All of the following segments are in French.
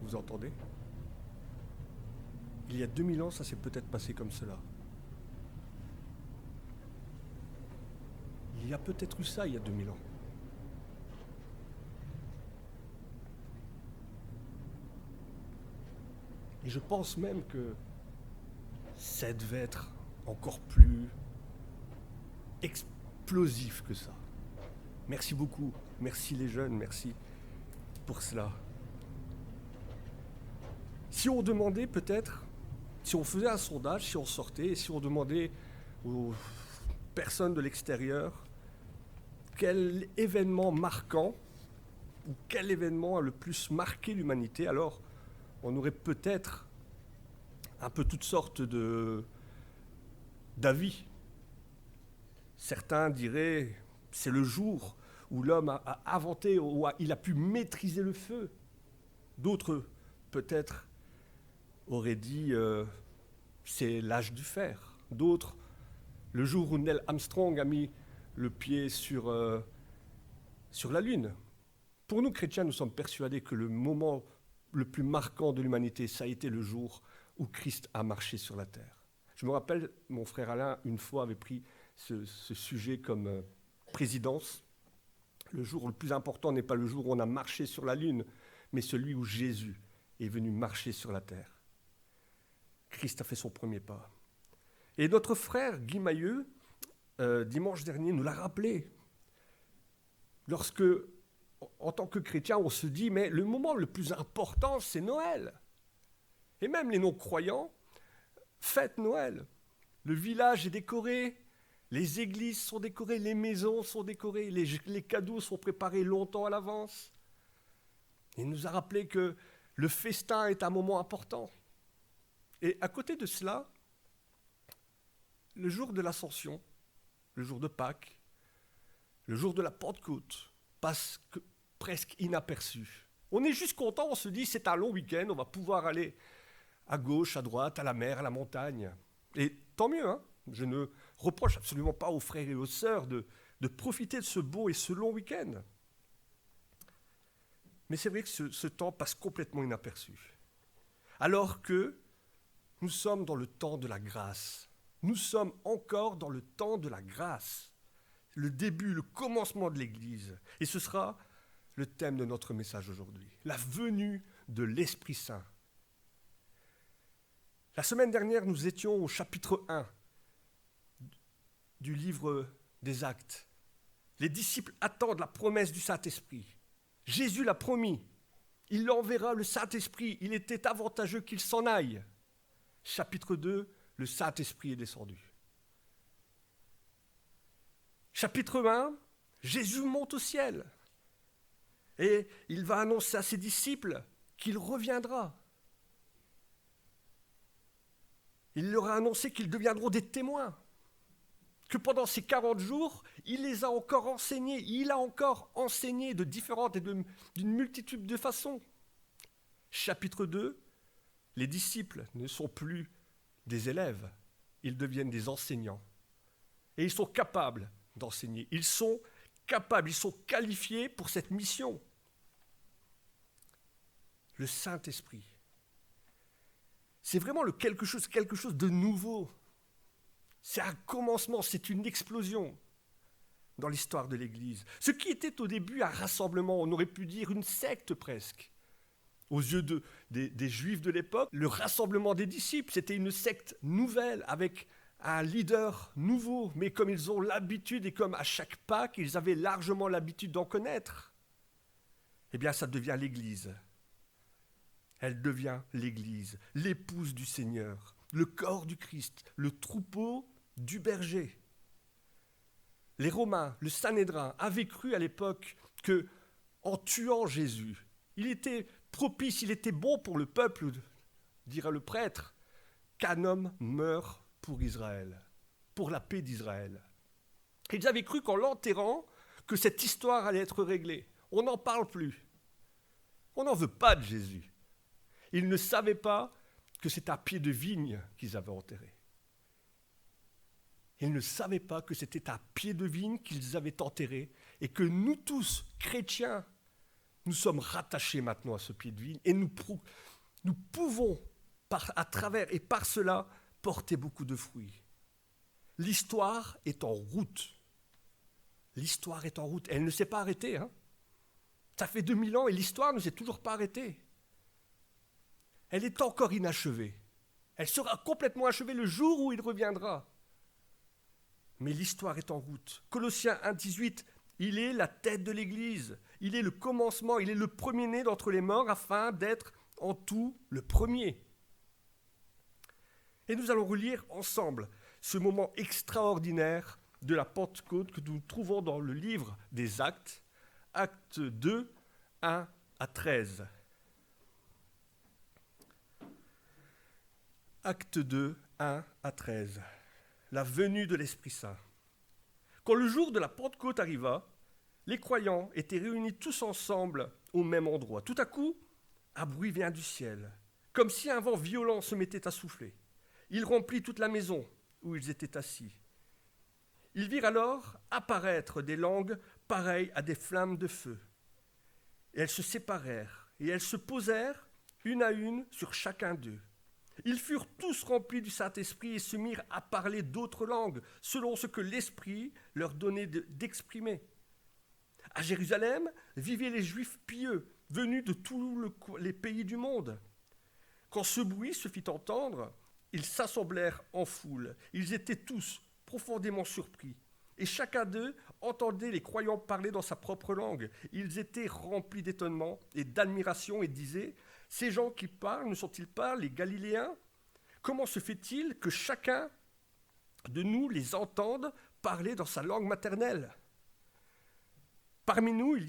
Vous entendez? Il y a 2000 ans, ça s'est peut-être passé comme cela. Il y a peut-être eu ça il y a 2000 ans. Et je pense même que ça devait être encore plus explosif que ça. Merci beaucoup, merci les jeunes, merci pour cela. Si on demandait peut-être, si on faisait un sondage, si on sortait, et si on demandait aux personnes de l'extérieur quel événement marquant ou quel événement a le plus marqué l'humanité, alors on aurait peut-être un peu toutes sortes d'avis. Certains diraient c'est le jour où l'homme a inventé, où il a pu maîtriser le feu. D'autres, peut-être, auraient dit c'est l'âge du fer. D'autres, le jour où Neil Armstrong a mis le pied sur la Lune. Pour nous, chrétiens, nous sommes persuadés que le moment le plus marquant de l'humanité, ça a été le jour où Christ a marché sur la terre. Je me rappelle, mon frère Alain, une fois, avait pris ce sujet comme présidence. Le jour le plus important n'est pas le jour où on a marché sur la Lune, mais celui où Jésus est venu marcher sur la terre. Christ a fait son premier pas. Et notre frère Guy Mailleux, dimanche dernier, nous l'a rappelé. Lorsque, en tant que chrétien, on se dit, mais le moment le plus important, c'est Noël. Et même les non-croyants fêtent Noël. Le village est décoré, les églises sont décorées, les maisons sont décorées, les cadeaux sont préparés longtemps à l'avance. Il nous a rappelé que le festin est un moment important. Et à côté de cela, le jour de l'Ascension, le jour de Pâques, le jour de la Pentecôte, passe presque inaperçu. On est juste content, on se dit c'est un long week-end, on va pouvoir aller à gauche, à droite, à la mer, à la montagne. Et tant mieux, hein. Je ne reproche absolument pas aux frères et aux sœurs de profiter de ce beau et ce long week-end. Mais c'est vrai que ce temps passe complètement inaperçu. Alors que nous sommes dans le temps de la grâce. Nous sommes encore dans le temps de la grâce. Le début, le commencement de l'Église. Et ce sera le thème de notre message aujourd'hui. La venue de l'Esprit Saint. La semaine dernière, nous étions au chapitre 1 du livre des Actes. Les disciples attendent la promesse du Saint-Esprit. Jésus l'a promis. Il enverra le Saint-Esprit. Il était avantageux qu'il s'en aille. Chapitre 2, le Saint-Esprit est descendu. Chapitre 1, Jésus monte au ciel. Et il va annoncer à ses disciples qu'il reviendra. Il leur a annoncé qu'ils deviendront des témoins. Que pendant ces 40 jours, il les a encore enseignés. Il a encore enseigné de différentes et d'une multitude de façons. Chapitre 2, les disciples ne sont plus des élèves, ils deviennent des enseignants. Et ils sont capables d'enseigner. Ils sont capables, ils sont qualifiés pour cette mission. Le Saint-Esprit. C'est vraiment quelque chose de nouveau. C'est un commencement, c'est une explosion dans l'histoire de l'Église. Ce qui était au début un rassemblement, on aurait pu dire une secte presque. Aux yeux des Juifs de l'époque, le rassemblement des disciples, c'était une secte nouvelle avec un leader nouveau. Mais comme ils ont l'habitude et comme à chaque Pâques, ils avaient largement l'habitude d'en connaître, eh bien ça devient l'Église. Elle devient l'Église, l'épouse du Seigneur, le corps du Christ, le troupeau du berger. Les Romains, le Sanhédrin, avaient cru à l'époque que, en tuant Jésus, il était propice, il était bon pour le peuple, dira le prêtre, qu'un homme meure pour Israël, pour la paix d'Israël. Ils avaient cru qu'en l'enterrant, que cette histoire allait être réglée. On n'en parle plus. On n'en veut pas de Jésus. Ils ne savaient pas que c'est un pied de vigne qu'ils avaient enterré. Ils ne savaient pas que c'était un pied de vigne qu'ils avaient enterré et que nous tous, chrétiens, nous sommes rattachés maintenant à ce pied de vigne et nous pouvons, à travers et par cela, porter beaucoup de fruits. L'histoire est en route. L'histoire est en route. Elle ne s'est pas arrêtée. Ça fait 2000 ans et l'histoire ne s'est toujours pas arrêtée. Elle est encore inachevée. Elle sera complètement achevée le jour où il reviendra. Mais l'histoire est en route. Colossiens 1,18, il est la tête de l'Église. Il est le commencement, il est le premier-né d'entre les morts afin d'être en tout le premier. Et nous allons relire ensemble ce moment extraordinaire de la Pentecôte que nous trouvons dans le livre des Actes, Actes 2, 1 à 13. Acte 2, 1 à 13. La venue de l'Esprit Saint. Quand le jour de la Pentecôte arriva, les croyants étaient réunis tous ensemble au même endroit. Tout à coup, un bruit vient du ciel, comme si un vent violent se mettait à souffler. Il remplit toute la maison où ils étaient assis. Ils virent alors apparaître des langues pareilles à des flammes de feu. Et elles se séparèrent, et elles se posèrent une à une sur chacun d'eux. Ils furent tous remplis du Saint-Esprit et se mirent à parler d'autres langues, selon ce que l'Esprit leur donnait d'exprimer. À Jérusalem vivaient les Juifs pieux, venus de tous les pays du monde. Quand ce bruit se fit entendre, ils s'assemblèrent en foule. Ils étaient tous profondément surpris. Et chacun d'eux entendait les croyants parler dans sa propre langue. Ils étaient remplis d'étonnement et d'admiration et disaient « Ces gens qui parlent, ne sont-ils pas les Galiléens ? Comment se fait-il que chacun de nous les entende parler dans sa langue maternelle ?» Parmi nous, il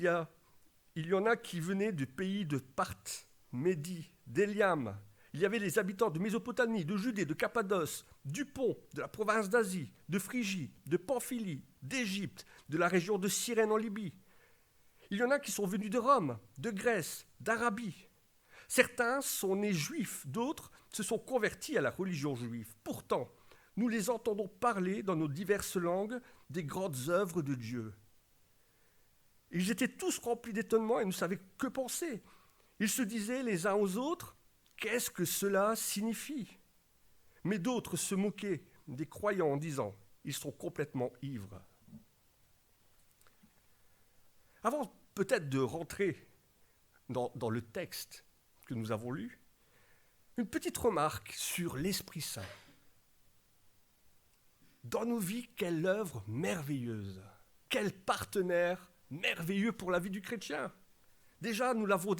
y en a qui venaient du pays de Parthe, Médie, d'Éliam. Il y avait les habitants de Mésopotamie, de Judée, de Cappadoce, du Pont, de la province d'Asie, de Phrygie, de Pamphylie, d'Égypte, de la région de Cyrène en Libye. Il y en a qui sont venus de Rome, de Grèce, d'Arabie. Certains sont nés juifs, d'autres se sont convertis à la religion juive. Pourtant, nous les entendons parler dans nos diverses langues des grandes œuvres de Dieu. Ils étaient tous remplis d'étonnement et ne savaient que penser. Ils se disaient les uns aux autres, « Qu'est-ce que cela signifie ?» Mais d'autres se moquaient des croyants en disant, « Ils sont complètement ivres. » Avant peut-être de rentrer dans le texte que nous avons lu, une petite remarque sur l'Esprit Saint. Dans nos vies, quelle œuvre merveilleuse, quel partenaire merveilleux pour la vie du chrétien. Nous l'avons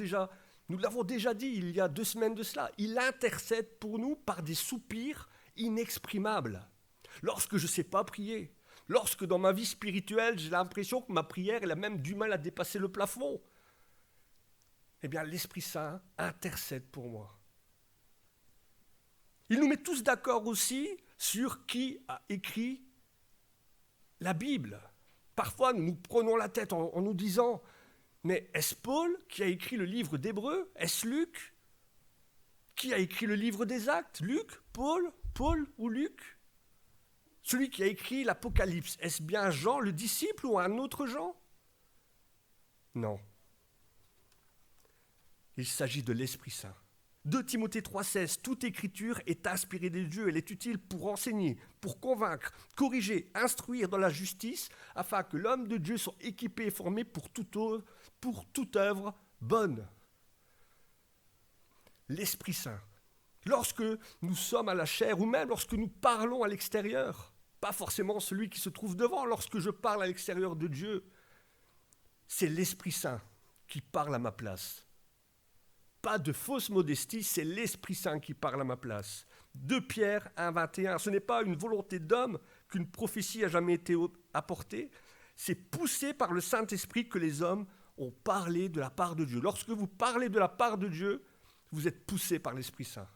déjà dit il y a 2 semaines de cela. Il intercède pour nous par des soupirs inexprimables. Lorsque je ne sais pas prier, lorsque dans ma vie spirituelle, j'ai l'impression que ma prière elle a même du mal à dépasser le plafond, eh bien l'Esprit Saint intercède pour moi. Il nous met tous d'accord aussi sur qui a écrit la Bible. Parfois, nous nous prenons la tête en nous disant « Mais est-ce Paul qui a écrit le livre d'Hébreux ? Est-ce Luc ? Qui a écrit le livre des Actes ? Luc ? Paul ou Luc ? Celui qui a écrit l'Apocalypse, est-ce bien Jean, le disciple, ou un autre Jean ? Non. Il s'agit de l'Esprit Saint. 2 Timothée 3,16, toute écriture est inspirée de Dieu. Elle est utile pour enseigner, pour convaincre, corriger, instruire dans la justice, afin que l'homme de Dieu soit équipé et formé pour toute œuvre bonne. L'Esprit Saint. Lorsque nous sommes à la chair, ou même lorsque nous parlons à l'extérieur, pas forcément celui qui se trouve devant, lorsque je parle à l'extérieur de Dieu, c'est l'Esprit Saint qui parle à ma place. Pas de fausse modestie, c'est l'Esprit Saint qui parle à ma place. 2 Pierre 1, 21, ce n'est pas une volonté d'homme qu'une prophétie a jamais été apportée, c'est poussé par le Saint-Esprit que les hommes ont parlé de la part de Dieu. Lorsque vous parlez de la part de Dieu, vous êtes poussé par l'Esprit Saint.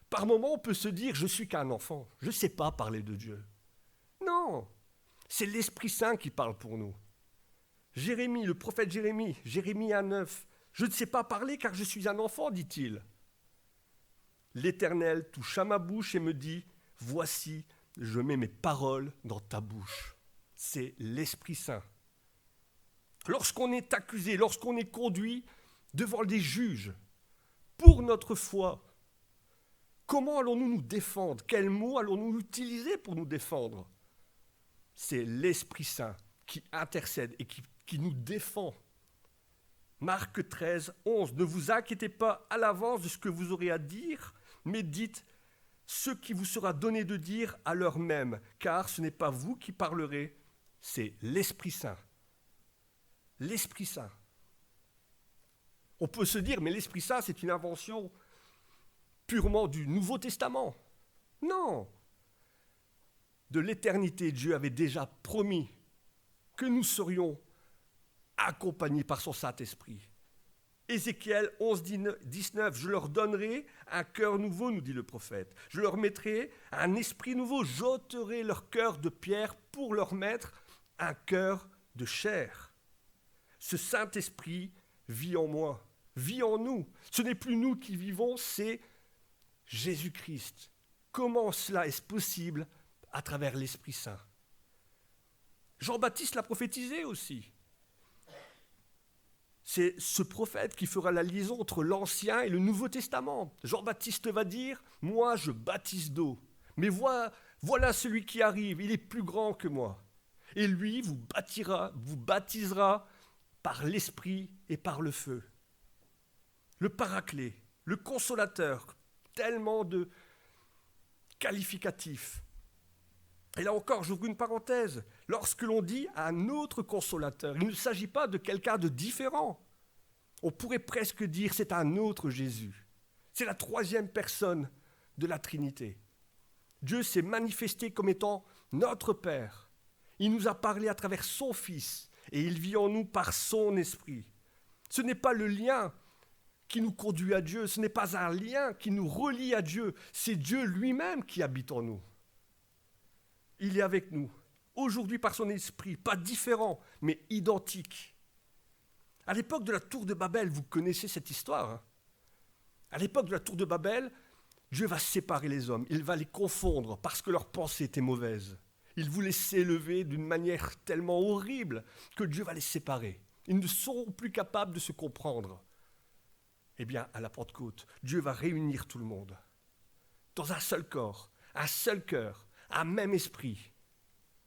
Par moments, on peut se dire, je suis qu'un enfant, je ne sais pas parler de Dieu. Non, c'est l'Esprit Saint qui parle pour nous. Jérémie, le prophète Jérémie 1,9, je ne sais pas parler car je suis un enfant, dit-il. L'Éternel touche à ma bouche et me dit, voici, je mets mes paroles dans ta bouche. C'est l'Esprit Saint. lorsqu'on est accusé, lorsqu'on est conduit devant des juges pour notre foi, comment allons-nous nous défendre? Quels mots allons-nous utiliser pour nous défendre? C'est l'Esprit Saint qui intercède et qui nous défend. Marc 13, 11. Ne vous inquiétez pas à l'avance de ce que vous aurez à dire, mais dites ce qui vous sera donné de dire à l'heure même, car ce n'est pas vous qui parlerez, c'est l'Esprit Saint. L'Esprit Saint. On peut se dire, mais l'Esprit Saint, c'est une invention purement du Nouveau Testament. Non. De l'éternité, Dieu avait déjà promis que nous serions accompagnés par son Saint-Esprit. Ézéchiel 11, 19, je leur donnerai un cœur nouveau, nous dit le prophète. Je leur mettrai un esprit nouveau, j'ôterai leur cœur de pierre pour leur mettre un cœur de chair. Ce Saint-Esprit vit en moi, vit en nous. Ce n'est plus nous qui vivons, c'est Jésus-Christ. Comment cela est possible? À travers l'Esprit Saint. Jean-Baptiste l'a prophétisé aussi. C'est ce prophète qui fera la liaison entre l'Ancien et le Nouveau Testament. Jean-Baptiste va dire, moi je baptise d'eau, mais voilà celui qui arrive, il est plus grand que moi. Et lui vous baptisera par l'Esprit et par le feu. Le Paraclet, le Consolateur, tellement de qualificatifs. Et là encore, j'ouvre une parenthèse. Lorsque l'on dit un autre consolateur, il ne s'agit pas de quelqu'un de différent. On pourrait presque dire c'est un autre Jésus. C'est la troisième personne de la Trinité. Dieu s'est manifesté comme étant notre Père. Il nous a parlé à travers son Fils et il vit en nous par son Esprit. Ce n'est pas le lien qui nous conduit à Dieu, ce n'est pas un lien qui nous relie à Dieu, c'est Dieu lui-même qui habite en nous. Il est avec nous, aujourd'hui par son esprit, pas différent, mais identique. À l'époque de la tour de Babel, vous connaissez cette histoire. Hein? À l'époque de la tour de Babel, Dieu va séparer les hommes, il va les confondre parce que leurs pensées étaient mauvaises. Ils voulaient s'élever d'une manière tellement horrible que Dieu va les séparer. Ils ne seront plus capables de se comprendre. Eh bien, à la Pentecôte, Dieu va réunir tout le monde dans un seul corps, un seul cœur, un même esprit,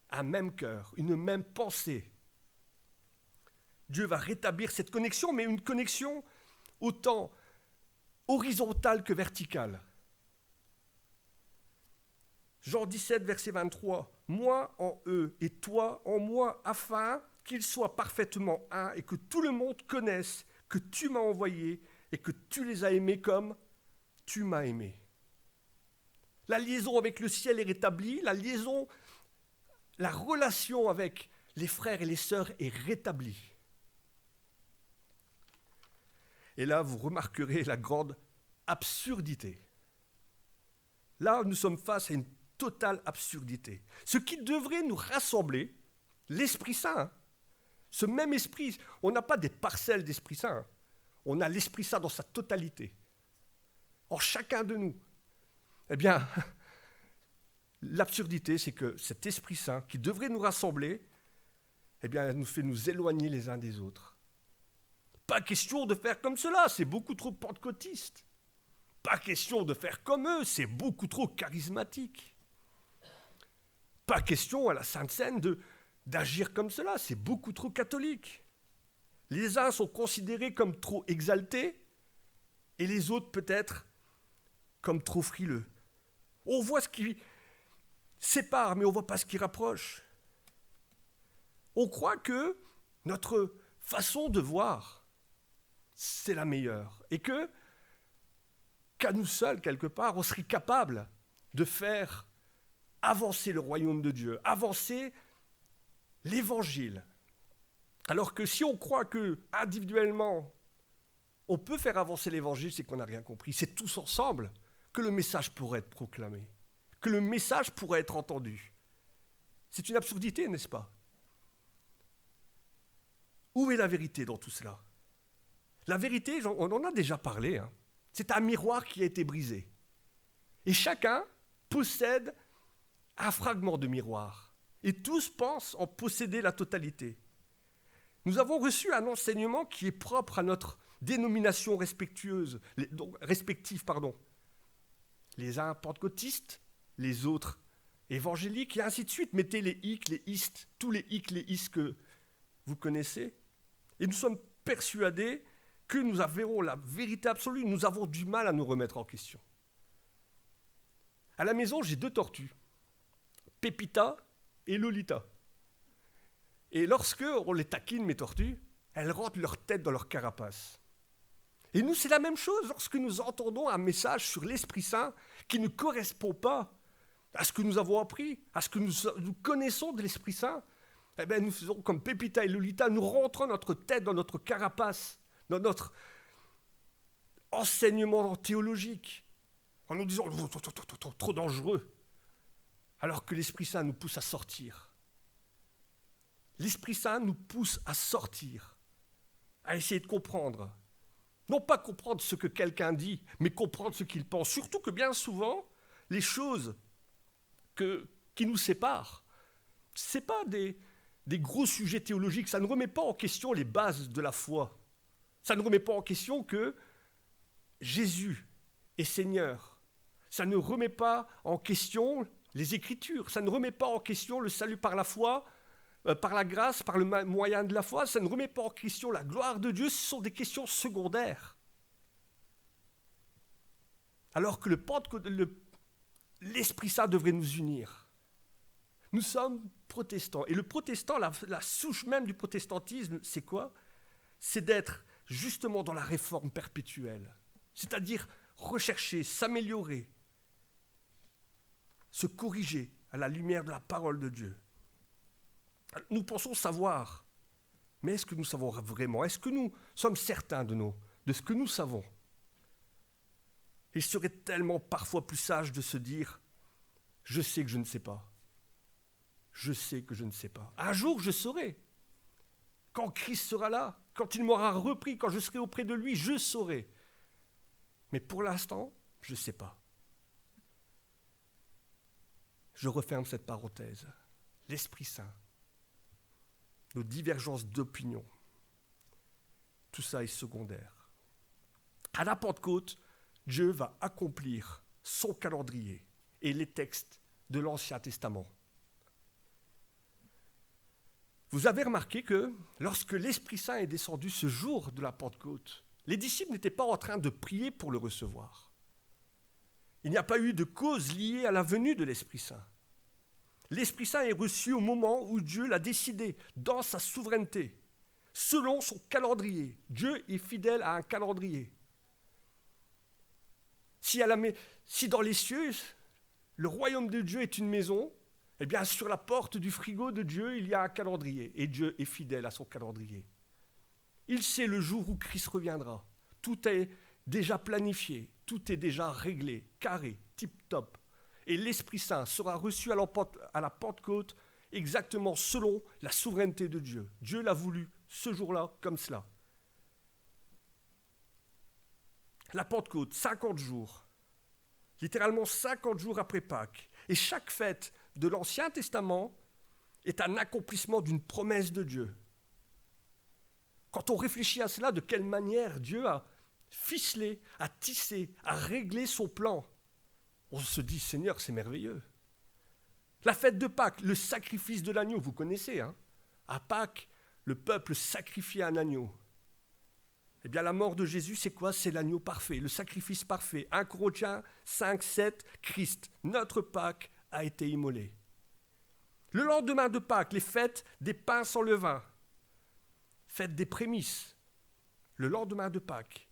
un même cœur, une même pensée. Dieu va rétablir cette connexion, mais une connexion autant horizontale que verticale. Jean 17, verset 23. « Moi en eux et toi en moi, afin qu'ils soient parfaitement un et que tout le monde connaisse que tu m'as envoyé et que tu les as aimés comme tu m'as aimé. » La liaison avec le ciel est rétablie, la relation avec les frères et les sœurs est rétablie. Et là, vous remarquerez la grande absurdité. Là, nous sommes face à une totale absurdité. Ce qui devrait nous rassembler, l'Esprit Saint, ce même esprit, on n'a pas des parcelles d'Esprit Saint, on a l'Esprit Saint dans sa totalité, en chacun de nous. Eh bien, l'absurdité, c'est que cet Esprit Saint, qui devrait nous rassembler, eh bien, nous fait nous éloigner les uns des autres. Pas question de faire comme cela, c'est beaucoup trop pentecôtiste. Pas question de faire comme eux, c'est beaucoup trop charismatique. Pas question à la Sainte Seine d'agir comme cela, c'est beaucoup trop catholique. Les uns sont considérés comme trop exaltés et les autres peut-être comme trop frileux. On voit ce qui sépare, mais on ne voit pas ce qui rapproche. On croit que notre façon de voir, c'est la meilleure. Et qu'à nous seuls, quelque part, on serait capable de faire avancer le royaume de Dieu, avancer l'évangile. Alors que si on croit que individuellement, on peut faire avancer l'évangile, c'est qu'on n'a rien compris. C'est tous ensemble que le message pourrait être proclamé, que le message pourrait être entendu. C'est une absurdité, n'est-ce pas? Où est la vérité dans tout cela? La vérité, on en a déjà parlé, hein. C'est un miroir qui a été brisé. Et chacun possède un fragment de miroir. Et tous pensent en posséder la totalité. Nous avons reçu un enseignement qui est propre à notre dénomination respective. Les uns pentecôtistes, les autres évangéliques, et ainsi de suite. Mettez les hic, les istes, tous les hic, les istes que vous connaissez. Et nous sommes persuadés que nous avons la vérité absolue. Nous avons du mal à nous remettre en question. À la maison, j'ai 2 tortues, Pépita et Lolita. Et lorsque on les taquine, mes tortues, elles rentrent leur tête dans leur carapace. Et nous, c'est la même chose lorsque nous entendons un message sur l'Esprit Saint qui ne correspond pas à ce que nous avons appris, à ce que nous connaissons de l'Esprit Saint. Eh bien, nous faisons comme Pépita et Lolita, nous rentrons notre tête dans notre carapace, dans notre enseignement théologique, en nous disant « trop dangereux », alors que l'Esprit Saint nous pousse à sortir. L'Esprit Saint nous pousse à sortir, à essayer de comprendre. Non pas comprendre ce que quelqu'un dit, mais comprendre ce qu'il pense. Surtout que bien souvent, les choses qui nous séparent, ce n'est pas des gros sujets théologiques. Ça ne remet pas en question les bases de la foi. Ça ne remet pas en question que Jésus est Seigneur. Ça ne remet pas en question les Écritures. Ça ne remet pas en question le salut par la foi, par la grâce, par le moyen de la foi. Ça ne remet pas en question la gloire de Dieu. Ce sont des questions secondaires. Alors que l'Esprit Saint devrait nous unir. Nous sommes protestants. Et le protestant, la souche même du protestantisme, c'est quoi? C'est d'être justement dans la réforme perpétuelle. C'est-à-dire rechercher, s'améliorer, se corriger à la lumière de la parole de Dieu. Nous pensons savoir, mais est-ce que nous savons vraiment? Est-ce que nous sommes certains de ce que nous savons? Il serait tellement parfois plus sage de se dire « Je sais que je ne sais pas. Je sais que je ne sais pas. Un jour, je saurai. Quand Christ sera là, quand il m'aura repris, quand je serai auprès de lui, je saurai. Mais pour l'instant, je ne sais pas. » Je referme cette parenthèse. L'Esprit Saint, nos divergences d'opinion, tout ça est secondaire. À la Pentecôte, Dieu va accomplir son calendrier et les textes de l'Ancien Testament. Vous avez remarqué que lorsque l'Esprit Saint est descendu ce jour de la Pentecôte, les disciples n'étaient pas en train de prier pour le recevoir. Il n'y a pas eu de cause liée à la venue de l'Esprit Saint. L'Esprit Saint est reçu au moment où Dieu l'a décidé, dans sa souveraineté, selon son calendrier. Dieu est fidèle à un calendrier. Si dans les cieux, le royaume de Dieu est une maison, eh bien sur la porte du frigo de Dieu, il y a un calendrier. Et Dieu est fidèle à son calendrier. Il sait le jour où Christ reviendra. Tout est déjà planifié, tout est déjà réglé, carré, tip-top. Et l'Esprit Saint sera reçu à la Pentecôte exactement selon la souveraineté de Dieu. Dieu l'a voulu ce jour-là comme cela. La Pentecôte, 50 jours, littéralement 50 jours après Pâques. Et chaque fête de l'Ancien Testament est un accomplissement d'une promesse de Dieu. Quand on réfléchit à cela, de quelle manière Dieu a ficelé, a tissé, a réglé son plan, on se dit, Seigneur, c'est merveilleux. La fête de Pâques, le sacrifice de l'agneau, vous connaissez, hein? À Pâques, le peuple sacrifiait un agneau. Eh bien, la mort de Jésus, c'est quoi? C'est l'agneau parfait, le sacrifice parfait. 1 Corinthiens 5, 7, Christ, notre Pâques, a été immolé. Le lendemain de Pâques, les fêtes des pains sans levain, fête des prémices, le lendemain de Pâques.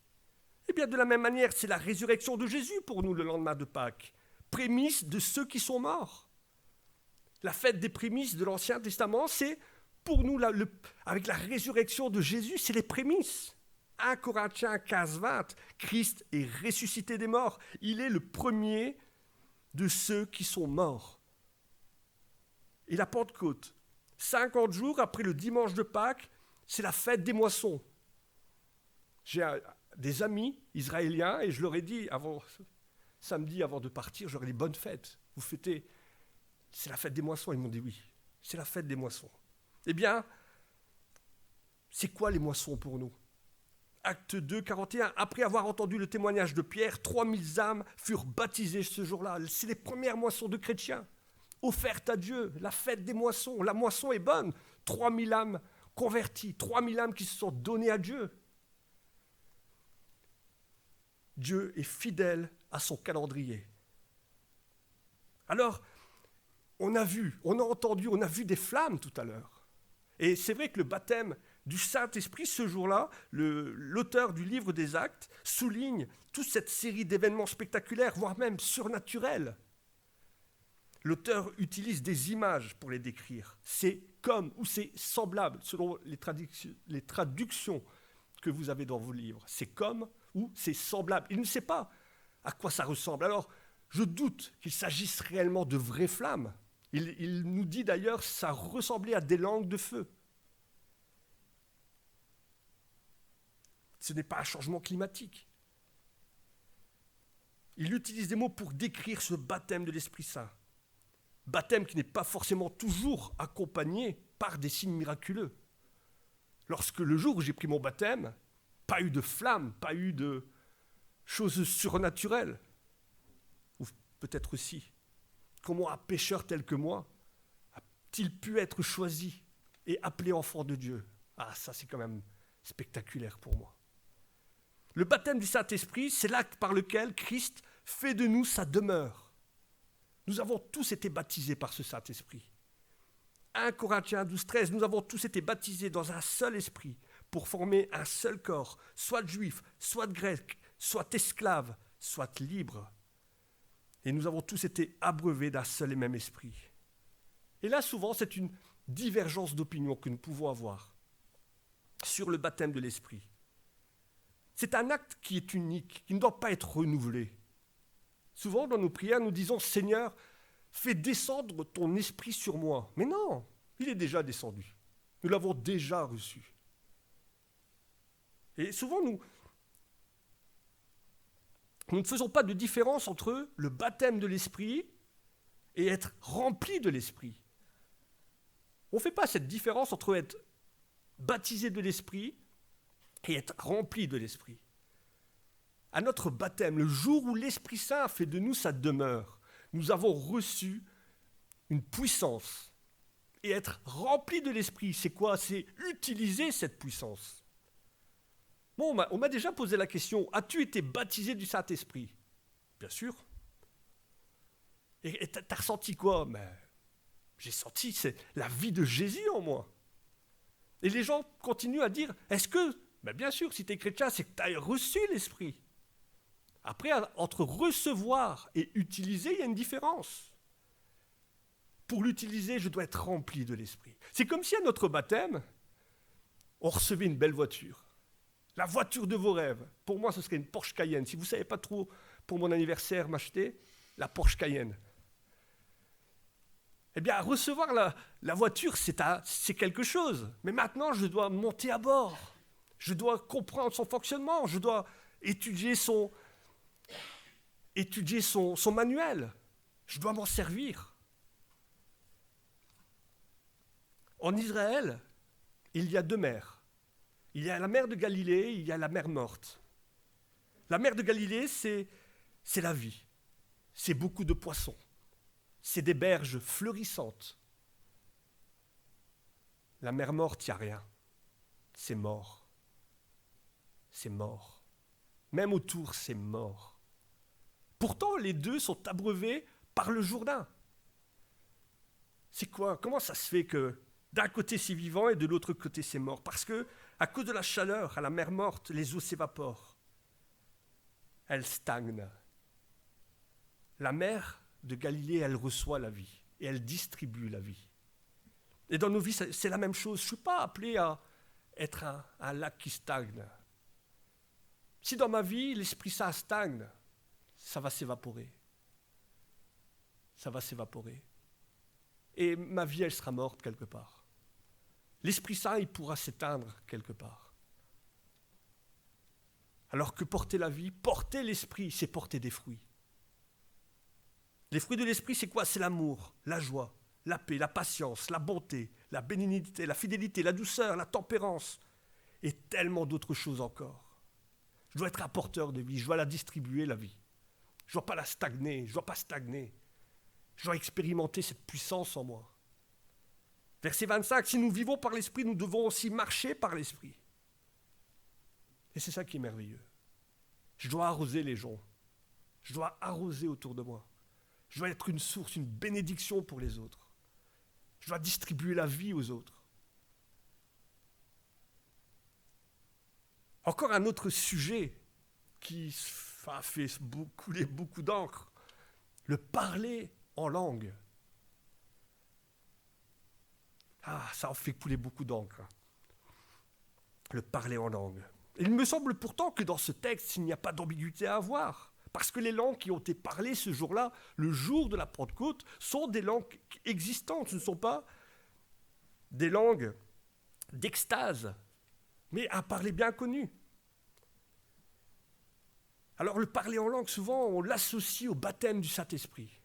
Eh bien, de la même manière, c'est la résurrection de Jésus pour nous, le lendemain de Pâques. Prémices de ceux qui sont morts. La fête des prémices de l'Ancien Testament, c'est pour nous, avec la résurrection de Jésus, c'est les prémices. 1 Corinthiens 15, 20, Christ est ressuscité des morts. Il est le premier de ceux qui sont morts. Et la Pentecôte, 50 jours après le dimanche de Pâques, c'est la fête des moissons. J'ai des amis israéliens et je leur ai dit samedi avant de partir, je leur ai dit bonne fête. Vous fêtez, c'est la fête des moissons. Ils m'ont dit oui, c'est la fête des moissons. Eh bien, C'est quoi les moissons pour nous? Acte 2, 41. Après avoir entendu le témoignage de Pierre, 3000 âmes furent baptisées ce jour-là. C'est les premières moissons de chrétiens, offertes à Dieu, la fête des moissons. La moisson est bonne. 3000 âmes converties, 3000 âmes qui se sont données à Dieu. Dieu est fidèle à son calendrier. Alors, on a entendu, on a vu des flammes tout à l'heure. Et c'est vrai que le baptême du Saint-Esprit, ce jour-là, l'auteur du livre des Actes souligne toute cette série d'événements spectaculaires, voire même surnaturels. L'auteur utilise des images pour les décrire. C'est comme ou c'est semblable, selon les traductions que vous avez dans vos livres. C'est comme ou c'est semblable. Il ne sait pas à quoi ça ressemble. Alors, je doute qu'il s'agisse réellement de vraies flammes. Il nous dit d'ailleurs que ça ressemblait à des langues de feu. Ce n'est pas un changement climatique. Il utilise des mots pour décrire ce baptême de l'Esprit Saint. Baptême qui n'est pas forcément toujours accompagné par des signes miraculeux. Lorsque le jour où j'ai pris mon baptême, pas eu de flamme, pas eu de choses surnaturelles. Ou peut-être aussi, comment un pécheur tel que moi a-t-il pu être choisi et appelé enfant de Dieu? Ah, ça c'est quand même spectaculaire pour moi. Le baptême du Saint-Esprit, c'est l'acte par lequel Christ fait de nous sa demeure. Nous avons tous été baptisés par ce Saint-Esprit. 1 Corinthiens 12, 13, nous avons tous été baptisés dans un seul esprit pour former un seul corps, soit juif, soit grec, soit esclave, soit libre. Et nous avons tous été abreuvés d'un seul et même esprit. Et là, souvent, c'est une divergence d'opinion que nous pouvons avoir sur le baptême de l'esprit. C'est un acte qui est unique, qui ne doit pas être renouvelé. Souvent, dans nos prières, nous disons « Seigneur, fais descendre ton esprit sur moi ». Mais non, il est déjà descendu. Nous l'avons déjà reçu. Et souvent, nous ne faisons pas de différence entre le baptême de l'esprit et être rempli de l'esprit. On ne fait pas cette différence entre être baptisé de l'esprit et être rempli de l'esprit. À notre baptême, le jour où l'Esprit Saint a fait de nous sa demeure, nous avons reçu une puissance. Et être rempli de l'Esprit, c'est quoi? C'est utiliser cette puissance. Bon, on m'a déjà posé la question, as-tu été baptisé du Saint-Esprit? Bien sûr. Et t'as ressenti quoi? J'ai senti c'est la vie de Jésus en moi. Et les gens continuent à dire, est-ce que... bien sûr, si tu es chrétien, c'est que tu as reçu l'Esprit. Après, entre recevoir et utiliser, il y a une différence. Pour l'utiliser, je dois être rempli de l'Esprit. C'est comme si à notre baptême, on recevait une belle voiture. La voiture de vos rêves. Pour moi, ce serait une Porsche Cayenne. Si vous ne savez pas trop, pour mon anniversaire, m'acheter la Porsche Cayenne. Eh bien, recevoir la voiture, c'est quelque chose. Mais maintenant, je dois monter à bord. Je dois comprendre son fonctionnement. Je dois étudier son manuel. Je dois m'en servir. En Israël, il y a 2 mers. Il y a la mer de Galilée et il y a la mer morte. La mer de Galilée, c'est la vie. C'est beaucoup de poissons. C'est des berges fleurissantes. La mer morte, il n'y a rien. C'est mort. C'est mort. Même autour, c'est mort. Pourtant, les deux sont abreuvés par le Jourdain. C'est quoi? Comment ça se fait que d'un côté c'est vivant et de l'autre côté c'est mort? Parce que, à cause de la chaleur, à la mer morte, les eaux s'évaporent. Elles stagnent. La mer de Galilée, elle reçoit la vie et elle distribue la vie. Et dans nos vies, c'est la même chose. Je ne suis pas appelé à être un lac qui stagne. Si dans ma vie, l'Esprit Saint stagne, ça va s'évaporer. Ça va s'évaporer. Et ma vie, elle sera morte quelque part. L'Esprit Saint, il pourra s'éteindre quelque part. Alors que porter la vie, porter l'Esprit, c'est porter des fruits. Les fruits de l'Esprit, c'est quoi? C'est l'amour, la joie, la paix, la patience, la bonté, la bénignité, la fidélité, la douceur, la tempérance. et tellement d'autres choses encore. Je dois être un porteur de vie, je dois la distribuer, la vie. Je ne dois pas la stagner, je ne dois pas stagner. Je dois expérimenter cette puissance en moi. Verset 25, si nous vivons par l'Esprit, nous devons aussi marcher par l'Esprit. Et c'est ça qui est merveilleux. Je dois arroser les gens. Je dois arroser autour de moi. Je dois être une source, une bénédiction pour les autres. Je dois distribuer la vie aux autres. Encore un autre sujet qui a fait couler beaucoup d'encre. Le parler en langue. Ah, ça en fait couler beaucoup d'encre. Le parler en langue. Il me semble pourtant que dans ce texte, il n'y a pas d'ambiguïté à avoir. Parce que les langues qui ont été parlées ce jour-là, le jour de la Pentecôte, sont des langues existantes. Ce ne sont pas des langues d'extase, mais un parler bien connu. Alors le parler en langue, souvent, on l'associe au baptême du Saint-Esprit.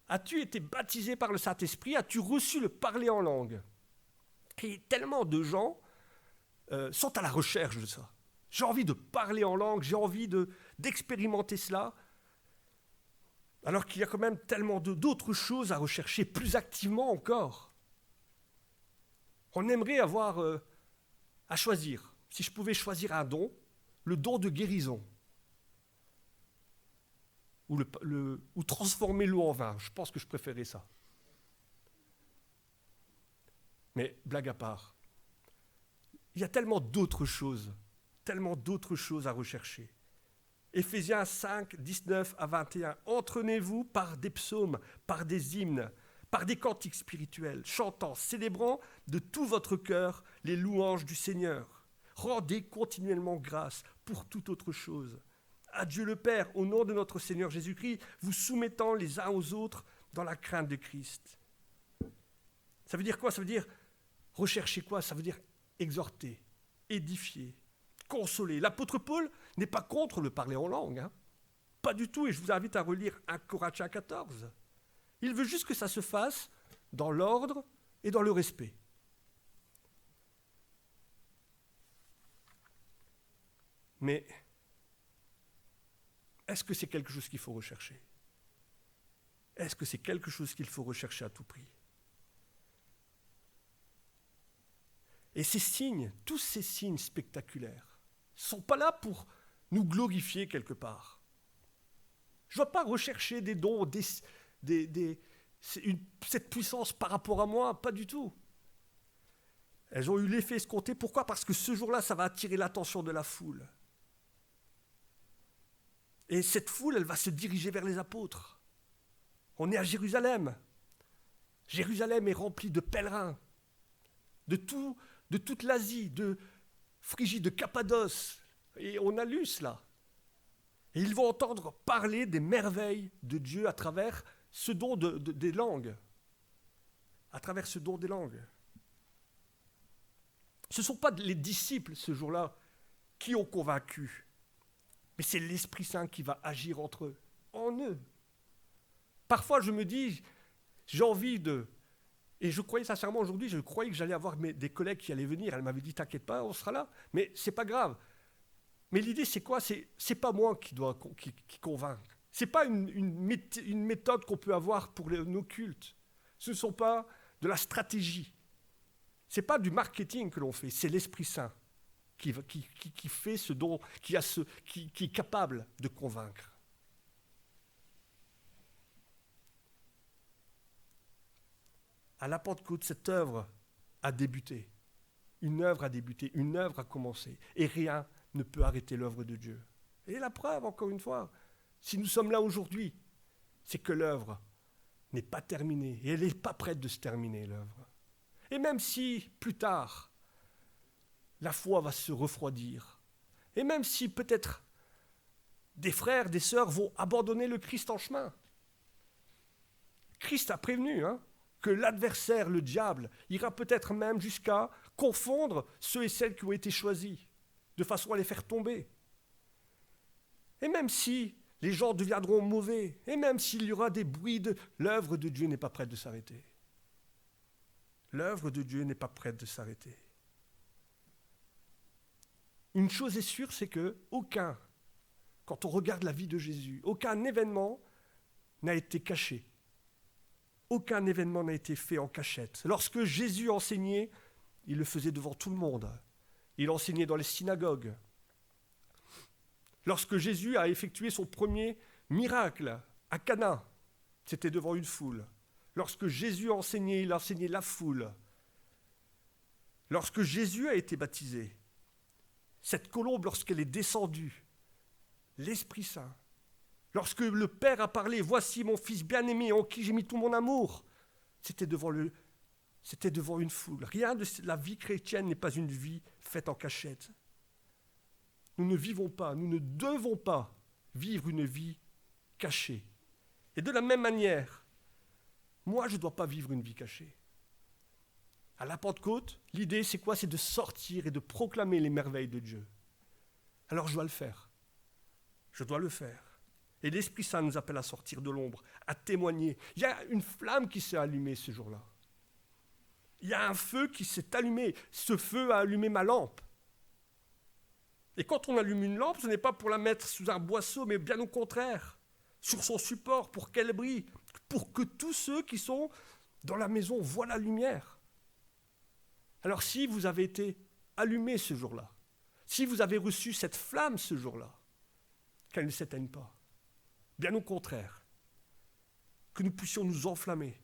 As-tu été baptisé par le Saint-Esprit? As-tu reçu le parler en langue? Et tellement de gens sont à la recherche de ça. J'ai envie de parler en langue, j'ai envie d'expérimenter cela, alors qu'il y a quand même tellement d'autres choses à rechercher, plus activement encore. On aimerait avoir à choisir, si je pouvais choisir un don, le don de guérison, ou transformer l'eau en vin. Je pense que je préférais ça. Mais blague à part, il y a tellement d'autres choses à rechercher. Éphésiens 5, 19 à 21. Entraînez-vous par des psaumes, par des hymnes, par des cantiques spirituels, chantant, célébrant de tout votre cœur les louanges du Seigneur. Rendez continuellement grâce pour toute autre chose. À Dieu le Père, au nom de notre Seigneur Jésus-Christ, vous soumettant les uns aux autres dans la crainte de Christ. Ça veut dire quoi? Ça veut dire rechercher quoi? Ça veut dire exhorter, édifier, consoler. L'apôtre Paul n'est pas contre le parler en langue. Hein. Pas du tout, et je vous invite à relire 1 Corinthiens 14. Il veut juste que ça se fasse dans l'ordre et dans le respect. Mais est-ce que c'est quelque chose qu'il faut rechercher? Est-ce que c'est quelque chose qu'il faut rechercher à tout prix? Et ces signes, tous ces signes spectaculaires, ne sont pas là pour nous glorifier quelque part. Je ne dois pas rechercher des dons, cette puissance par rapport à moi, pas du tout. Elles ont eu l'effet escompté. Pourquoi? Parce que ce jour-là, ça va attirer l'attention de la foule. Et cette foule, elle va se diriger vers les apôtres. On est à Jérusalem. Jérusalem est remplie de pèlerins, de toute l'Asie, de Phrygie, de Cappadoce. Et on a lu cela. Et ils vont entendre parler des merveilles de Dieu à travers ce don des langues. À travers ce don des langues. Ce ne sont pas les disciples, ce jour-là, qui ont convaincu. Mais c'est l'Esprit Saint qui va agir entre eux, en eux. Parfois, je me dis, j'ai envie de... Et je croyais sincèrement aujourd'hui, je croyais que j'allais avoir des collègues qui allaient venir. Elle m'avait dit, t'inquiète pas, on sera là. Mais c'est pas grave. Mais l'idée, c'est quoi? C'est pas moi qui convainc. C'est pas une méthode qu'on peut avoir pour nos cultes. Ce ne sont pas de la stratégie. C'est pas du marketing que l'on fait. C'est l'Esprit Saint qui fait ce don, qui est capable de convaincre. À la Pentecôte, cette œuvre a débuté. Une œuvre a débuté, une œuvre a commencé. Et rien ne peut arrêter l'œuvre de Dieu. Et la preuve, encore une fois, si nous sommes là aujourd'hui, c'est que l'œuvre n'est pas terminée. Et elle n'est pas prête de se terminer, l'œuvre. Et même si, plus tard, la foi va se refroidir, et même si peut-être des frères, des sœurs vont abandonner le Christ en chemin, Christ a prévenu, que l'adversaire, le diable, ira peut-être même jusqu'à confondre ceux et celles qui ont été choisis, de façon à les faire tomber. Et même si les gens deviendront mauvais, et même s'il y aura des bruits, l'œuvre de Dieu n'est pas prête de s'arrêter. L'œuvre de Dieu n'est pas prête de s'arrêter. Une chose est sûre, c'est que quand on regarde la vie de Jésus, aucun événement n'a été caché. Aucun événement n'a été fait en cachette. Lorsque Jésus enseignait, il le faisait devant tout le monde. Il enseignait dans les synagogues. Lorsque Jésus a effectué son premier miracle à Cana, c'était devant une foule. Lorsque Jésus enseignait, il enseignait la foule. Lorsque Jésus a été baptisé, cette colombe, lorsqu'elle est descendue, l'Esprit Saint, lorsque le Père a parlé, « Voici mon Fils bien-aimé en qui j'ai mis tout mon amour », c'était devant une foule. Rien de la vie chrétienne n'est pas une vie faite en cachette. Nous ne vivons pas, nous ne devons pas vivre une vie cachée. Et de la même manière, moi, je ne dois pas vivre une vie cachée. À la Pentecôte, l'idée, c'est quoi? C'est de sortir et de proclamer les merveilles de Dieu. Alors je dois le faire. Je dois le faire. Et l'Esprit Saint nous appelle à sortir de l'ombre, à témoigner. Il y a une flamme qui s'est allumée ce jour-là. Il y a un feu qui s'est allumé. Ce feu a allumé ma lampe. Et quand on allume une lampe, ce n'est pas pour la mettre sous un boisseau, mais bien au contraire, sur son support, pour qu'elle brille, pour que tous ceux qui sont dans la maison voient la lumière. Alors si vous avez été allumé ce jour-là, si vous avez reçu cette flamme ce jour-là, qu'elle ne s'éteigne pas. Bien au contraire, que nous puissions nous enflammer.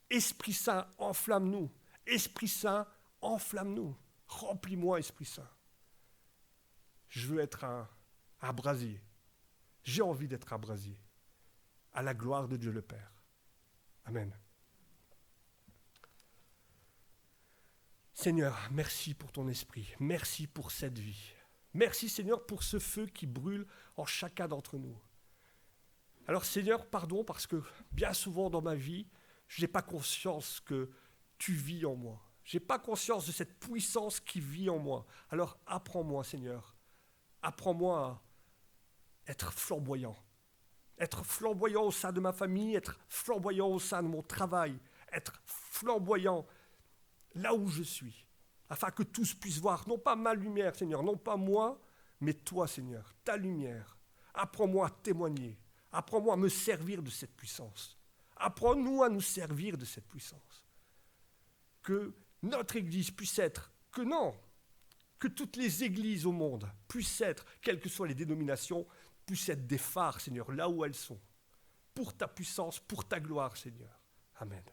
Esprit Saint, enflamme-nous. Esprit Saint, enflamme-nous. Remplis-moi, Esprit Saint. Je veux être un brasier. J'ai envie d'être un brasier. À la gloire de Dieu le Père. Amen. Seigneur, merci pour ton esprit. Merci pour cette vie. Merci, Seigneur, pour ce feu qui brûle en chacun d'entre nous. Alors, Seigneur, pardon, parce que bien souvent dans ma vie, je n'ai pas conscience que tu vis en moi. Je n'ai pas conscience de cette puissance qui vit en moi. Alors, apprends-moi, Seigneur. Apprends-moi à être flamboyant. Être flamboyant au sein de ma famille, être flamboyant au sein de mon travail, être flamboyant là où je suis, afin que tous puissent voir, non pas ma lumière, Seigneur, non pas moi, mais toi, Seigneur, ta lumière. Apprends-moi à témoigner. Apprends-moi à me servir de cette puissance. Apprends-nous à nous servir de cette puissance. Que notre Église puisse être, que toutes les églises au monde puissent être, quelles que soient les dénominations, puissent être des phares, Seigneur, là où elles sont. Pour ta puissance, pour ta gloire, Seigneur. Amen.